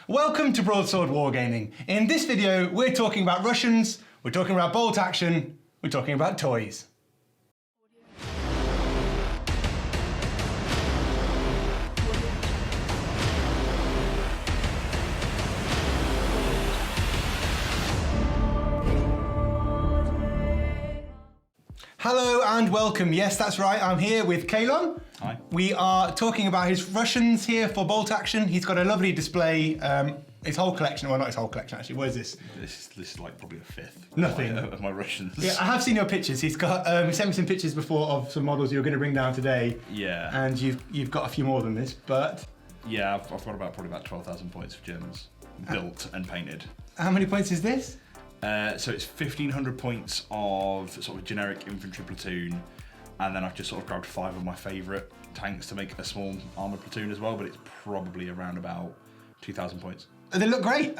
Welcome to Broadsword Wargaming. In this video, we're talking about Russians, we're talking about bolt action, we're talking about toys. Hello and welcome. Yes, that's right. I'm here with Kalon. Hi. We are talking about his Russians here for bolt action. He's got a lovely display. His whole collection, well, not his whole collection actually. What is this? This is like probably a fifth. Nothing. Of my Russians. Yeah, I have seen your pictures. He's got he sent me some pictures before of some models you were going to bring down today. Yeah. And you've got a few more than this, but Yeah, I've got probably about 12,000 points of Germans built and painted. how many points is this? So it's 1,500 points of sort of generic infantry platoon, and then I've just sort of grabbed 5 of my favourite tanks to make a small armoured platoon as well, but it's probably around about 2,000 points. They look great.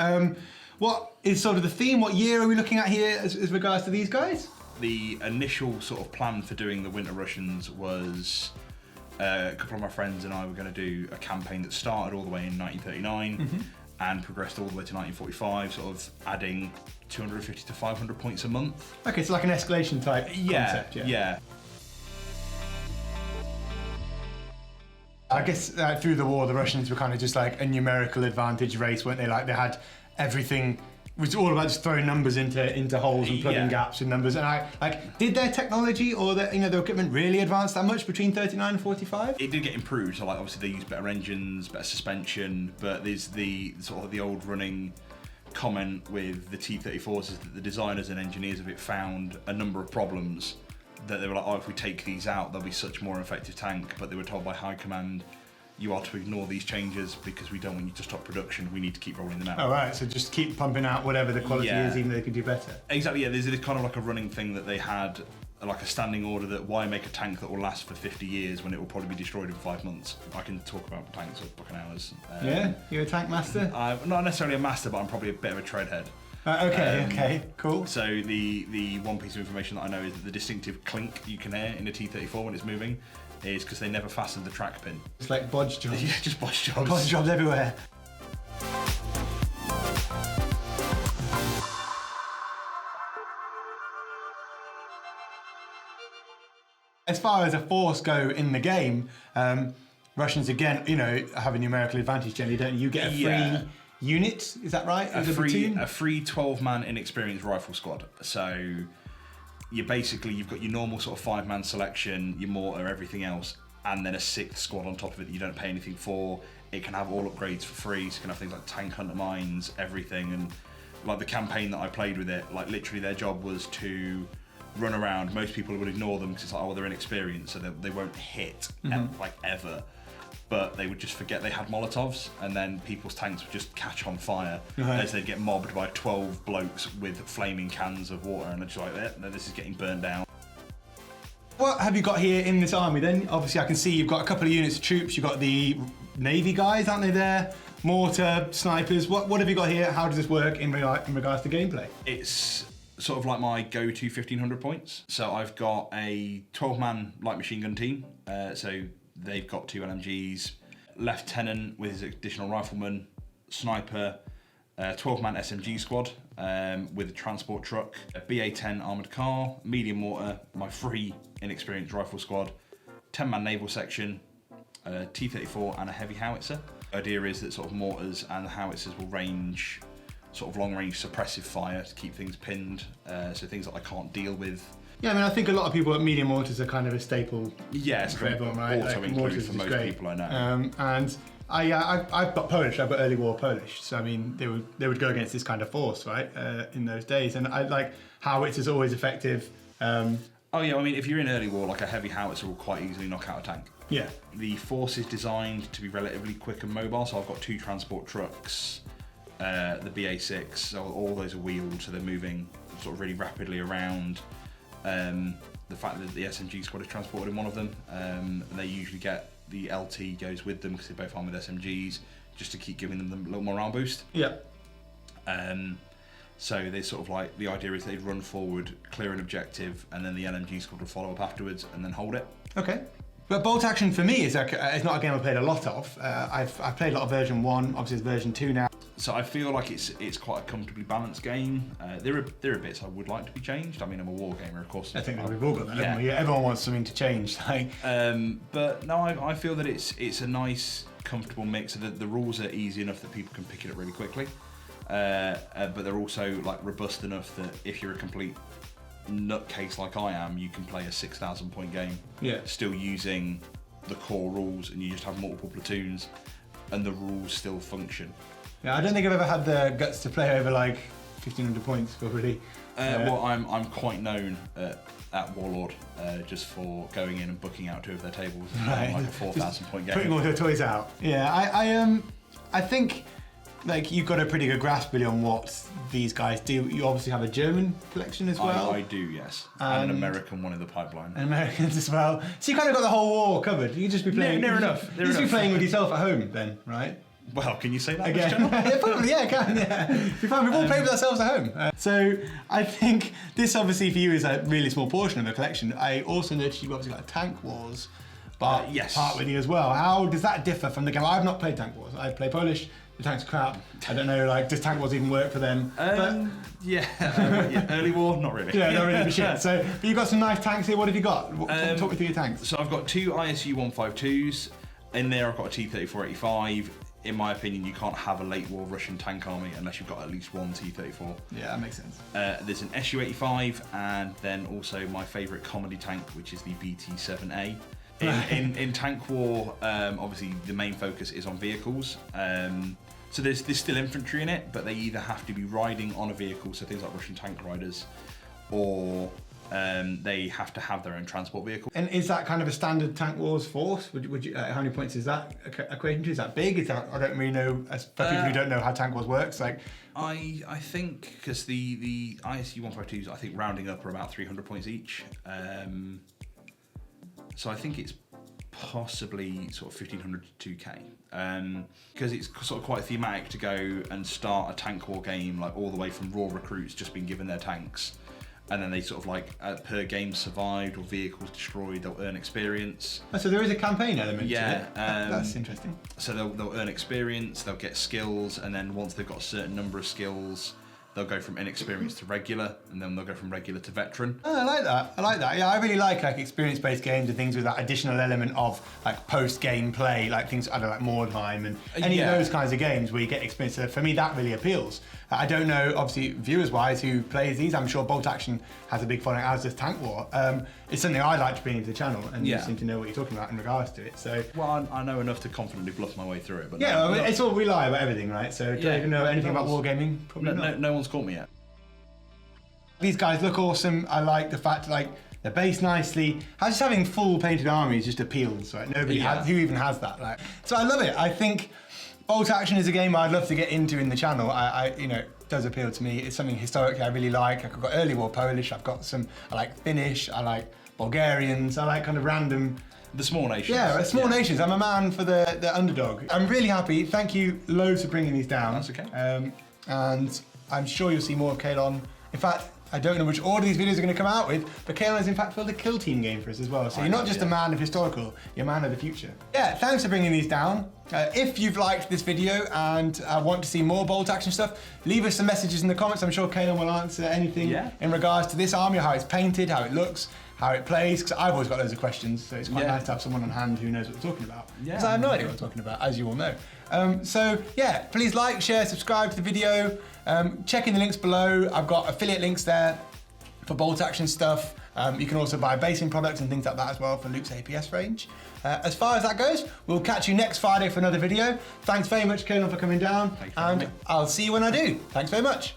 What is sort of the theme? What year are we looking at here as regards to these guys? The initial sort of plan for doing the Winter Russians was a couple of my friends and I were going to do a campaign that started all the way in 1939 and progressed all the way to 1945, sort of adding 250 to 500 points a month. Okay, so like an escalation type concept, yeah. I guess through the war, the Russians were kind of just like a numerical advantage race, weren't they? Like they had everything. It was all about just throwing numbers into holes and plugging gaps in numbers. And did their technology or their equipment really advance that much between 39 and 45? It did get improved. So like obviously they used better engines, better suspension, but there's the sort of the old running comment with the T-34s is that the designers and engineers of it found a number of problems that they were like, oh, if we take these out, they'll be such a more effective tank. But they were told by high command, you are to ignore these changes because we don't want you to stop production. We need to keep rolling them out. Oh, right. So just keep pumping out whatever the quality is, even though they could do better. Exactly. Yeah. There's kind of like a running thing that they had, like a standing order that why make a tank that will last for 50 years when it will probably be destroyed in 5 months. I can talk about tanks for fucking hours. Yeah. You're a tank master. I'm not necessarily a master, but I'm probably a bit of a treadhead. Okay, cool. So the one piece of information that I know is that the distinctive clink you can hear in a T-34 when it's moving is because they never fastened the track pin. It's like bodge jobs. Yeah, just bodge jobs. Bodge jobs everywhere. As far as a force go in the game, Russians again, have a numerical advantage generally, don't you? You get a free unit, is that right? A free 12-man inexperienced rifle squad. So you've got your normal sort of 5-man selection, your mortar, everything else, and then a 6th squad on top of it that you don't pay anything for. It can have all upgrades for free, so you can have things like tank hunter mines, everything. And like the campaign that I played with it, like literally their job was to run around. Most people would ignore them because it's like, oh, they're inexperienced, so they won't hit ever. But they would just forget they had Molotovs, and then people's tanks would just catch on fire as they'd get mobbed by 12 blokes with flaming cans of water, and they're just like, this is getting burnt down. What have you got here in this army then? Obviously I can see you've got a couple of units of troops, you've got the Navy guys, aren't they there? Mortar, snipers, what have you got here? How does this work in regards to gameplay? It's sort of like my go-to 1,500 points. So I've got a 12-man light machine gun team, so they've got 2 LMGs, lieutenant with his additional rifleman, sniper, 12-man SMG squad with a transport truck, a BA-10 armoured car, medium mortar, my free inexperienced rifle squad, 10-man naval section, a T-34 and a heavy howitzer. The idea is that sort of mortars and the howitzers will range sort of long-range suppressive fire to keep things pinned, so things that I can't deal with. Yeah, I mean, I think a lot of people at medium mortars are kind of a staple. Yeah, for everyone, right? Also like, included for most people I know. And I've got Polish. I've got early war Polish, so I mean, they would go against this kind of force, right? In those days, and I like howitzers always effective. Oh yeah, I mean, if you're in early war, like a heavy howitzer will quite easily knock out a tank. Yeah. The force is designed to be relatively quick and mobile, so I've got 2 transport trucks, the BA6, so all those are wheeled, so they're moving sort of really rapidly around. The fact that the SMG squad is transported in one of them, and they usually get the LT goes with them because they're both armed with SMGs, just to keep giving them a little morale boost. Yeah. So they sort of like, the idea is they'd run forward, clear an objective, and then the LMG squad would follow up afterwards and then hold it. Okay. But bolt action for me is not a game I've played a lot of. I've played a lot of version 1, obviously it's version 2 now. So I feel like it's quite a comfortably balanced game. There are bits I would like to be changed. I mean, I'm a war gamer, of course. I think that we've all got that, haven't we? Yeah, everyone wants something to change. Like, but no, I feel that it's a nice, comfortable mix. So the rules are easy enough that people can pick it up really quickly, but they're also like robust enough that if you're a complete nutcase like I am, you can play a 6,000 point game. Yeah. Still using the core rules, and you just have multiple platoons, and the rules still function. Yeah, I don't think I've ever had the guts to play over like 1,500 points already. Well, I'm quite known at Warlord just for going in and booking out 2 of their tables and like a 4,000 point game. Putting all your toys out. Yeah, I think like you've got a pretty good grasp really on what these guys do. You obviously have a German collection as well. I do, yes, and an American one in the pipeline. And Americans as well. So you kind of got the whole war covered. You just be playing. Near enough. You just be playing with yourself at home then, right? Well, can you say that again? Yeah, probably. Yeah, I can. Yeah, we've all played with ourselves at home. So I think this obviously for you is a really small portion of the collection. I also noticed you've obviously got Tank Wars, but yes, part with you as well. How does that differ from the game? I've not played Tank Wars. I play Polish. The tank's crap. I don't know. Like, does Tank Wars even work for them? Yeah, early war, not really. Yeah, not really the shit. So, but you've got some nice tanks here. What have you got? Talk me through your tanks. So I've got 2 ISU 152s. In there, I've got a T-34-85. In my opinion, you can't have a late war Russian tank army unless you've got at least 1 T-34. Yeah, that makes sense. There's an Su-85, and then also my favourite comedy tank, which is the BT-7A. In Tank War, obviously the main focus is on vehicles. So there's still infantry in it, but they either have to be riding on a vehicle, so things like Russian tank riders, or they have to have their own transport vehicle. And is that kind of a standard Tank Wars force? Would you? How many points is that equating to? Is that big? Is that, I don't really know. As for people who don't know how Tank Wars works, like I think because the ISU 152s, I think rounding up are about 300 points each. So I think it's possibly sort of 1,500 to 2K, because it's sort of quite thematic to go and start a tank war game like all the way from raw recruits just being given their tanks, and then they sort of like per game survived or vehicles destroyed, they'll earn experience. Oh, so there is a campaign element to it. That's interesting. So they'll earn experience, they'll get skills, and then once they've got a certain number of skills, they'll go from inexperienced to regular, and then they'll go from regular to veteran. Oh, I like that. Yeah, I really like experience-based games and things with that additional element of like post-game play, like things I don't like Mordheim and any of those kinds of games where you get experience. So for me, that really appeals. I don't know, obviously, viewers-wise, who plays these. I'm sure Bolt Action has a big following, as does Tank War. It's something I like to bring into the channel, and you seem to know what you're talking about in regards to it. So, well, I know enough to confidently bluff my way through it. But it's all we lie about everything, right? So, do you even know anything about wargaming? Probably not. No one's caught me yet. These guys look awesome. I like the fact they're based nicely. Just having full painted armies just appeals, right? Nobody who even has that. Like, so I love it. I think Bolt Action is a game I'd love to get into in the channel. It does appeal to me. It's something historically I really like. I've got early war Polish. I like Finnish. I like Bulgarians. I like kind of random. The small nations. Yeah, small nations. I'm a man for the underdog. I'm really happy. Thank you loads for bringing these down. That's okay. And I'm sure you'll see more of Kalon. In fact, I don't know which order these videos are going to come out with, but Kalon has in fact built a kill team game for us as well. So you're not just a man of historical, you're a man of the future. Yeah, thanks for bringing these down. If you've liked this video and want to see more Bolt Action stuff, leave us some messages in the comments. I'm sure Kalon will answer anything in regards to this army, how it's painted, how it looks, how it plays, because I've always got loads of questions, so it's quite nice to have someone on hand who knows what we're talking about. Because I have no idea what we're talking about, as you all know. So yeah, please like, share, subscribe to the video. Check in the links below. I've got affiliate links there for Bolt Action stuff. You can also buy basing products and things like that as well for Luke's APS range. As far as that goes, we'll catch you next Friday for another video. Thanks very much, Kalon, for coming down, and I'll see you when I do. Thanks very much.